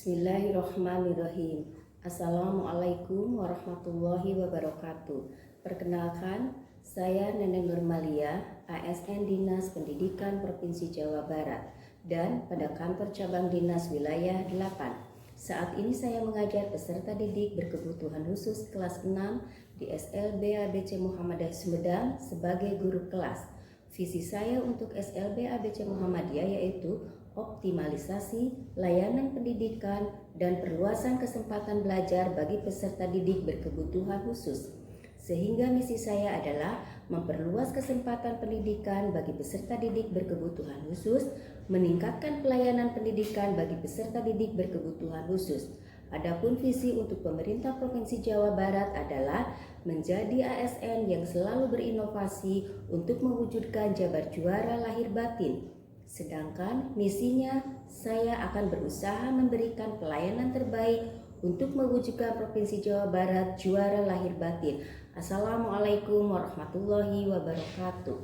Bismillahirrahmanirrahim. Assalamualaikum warahmatullahi wabarakatuh. Perkenalkan, saya Neneng Nurmalia, ASN Dinas Pendidikan Provinsi Jawa Barat dan pada kantor cabang Dinas Wilayah 8. Saat ini saya mengajar peserta didik berkebutuhan khusus kelas 6 di SLB ABC Muhammadiyah Sumedang sebagai guru kelas. Visi saya untuk SLB ABC Muhammadiyah yaitu optimalisasi layanan pendidikan dan perluasan kesempatan belajar bagi peserta didik berkebutuhan khusus. Sehingga misi saya adalah memperluas kesempatan pendidikan bagi peserta didik berkebutuhan khusus, meningkatkan pelayanan pendidikan bagi peserta didik berkebutuhan khusus. Adapun visi untuk pemerintah Provinsi Jawa Barat adalah menjadi ASN yang selalu berinovasi untuk mewujudkan Jabar Juara lahir batin. Sedangkan misinya, saya akan berusaha memberikan pelayanan terbaik untuk mewujudkan Provinsi Jawa Barat juara lahir batin. Assalamualaikum warahmatullahi wabarakatuh.